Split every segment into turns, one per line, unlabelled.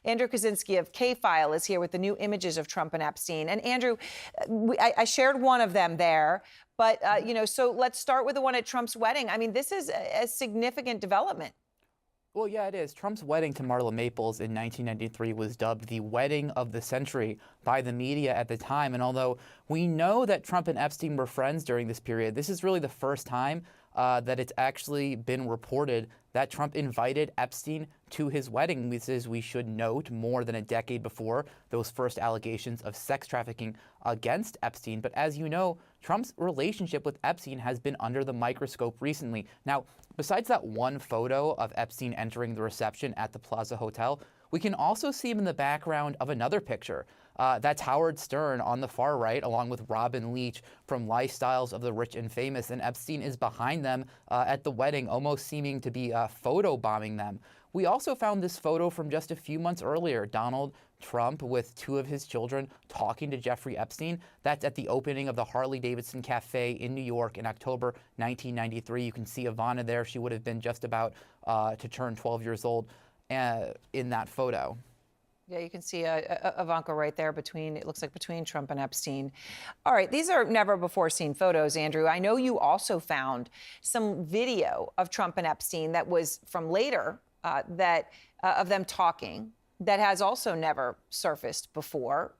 Andrew Kaczynski of K-File is here with the new images of Trump and Epstein. And Andrew, I shared one of them there, but, so let's start with the one at Trump's wedding. I mean, this is a significant development.
Well, yeah, it is. Trump's wedding to Marla Maples in 1993 was dubbed the wedding of the century by the media at the time. And although we know that Trump and Epstein were friends during this period, this is really the first time that it's actually been reported that Trump invited Epstein to his wedding. This is, we should note, more than a decade before those first allegations of sex trafficking against Epstein. But as you know, Trump's relationship with Epstein has been under the microscope recently. Now, besides that one photo of Epstein entering the reception at the Plaza Hotel, we can also see him in the background of another picture. That's Howard Stern on the far right, along with Robin Leach from Lifestyles of the Rich and Famous, and Epstein is behind them at the wedding, almost seeming to be photobombing them. We also found this photo from just a few months earlier, Donald Trump with two of his children talking to Jeffrey Epstein. That's at the opening of the Harley-Davidson Cafe in New York in October 1993. You can see Ivana there. She would have been just about to turn 12 years old in that photo.
Yeah, you can see Ivanka right there it looks like between Trump and Epstein. All right, these are never before seen photos, Andrew. I know you also found some video of Trump and Epstein that was from later of them talking that has also never surfaced before.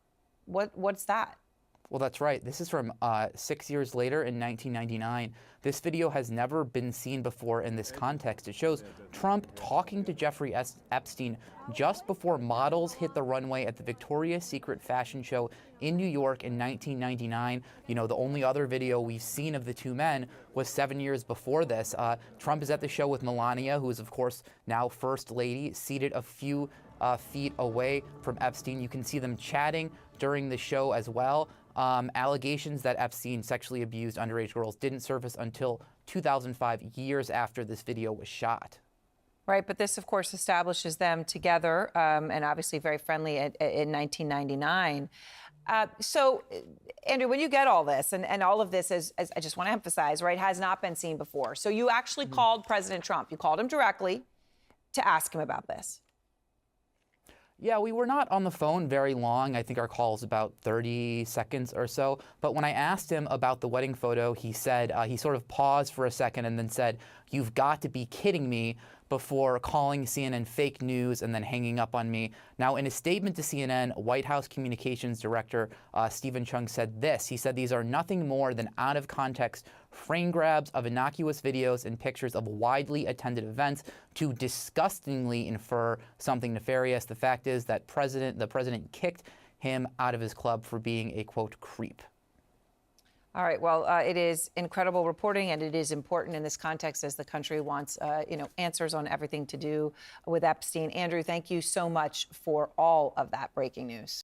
What's that?
Well, that's right. This is from 6 years later in 1999. This video has never been seen before in this context. It shows Trump talking to Jeffrey Epstein just before models hit the runway at the Victoria's Secret fashion show in New York in 1999. You know, the only other video we've seen of the two men was 7 years before this. Trump is at the show with Melania, who is, of course, now First Lady, seated a few feet away from Epstein. You can see them chatting during the show as well. Allegations that Epstein sexually abused underage girls didn't surface until 2005, years after this video was shot.
Right, but this, of course, establishes them together and obviously very friendly in 1999. So, Andrew, when you get all this, and all of this, as I just want to emphasize, right, has not been seen before. So you actually called President Trump. You called him directly to ask him about this.
Yeah, we were not on the phone very long. I think our call was about 30 seconds or so. But when I asked him about the wedding photo, he said, he sort of paused for a second and then said, "You've got to be kidding me," before calling CNN fake news and then hanging up on me. Now, in a statement to CNN, White House Communications Director Stephen Chung said this. He said, "These are nothing more than out of context frame grabs of innocuous videos and pictures of widely attended events to disgustingly infer something nefarious. The fact is that the president kicked him out of his club for being a, quote, creep."
All right. Well, it is incredible reporting, and it is important in this context as the country wants, answers on everything to do with Epstein. Andrew, thank you so much for all of that breaking news.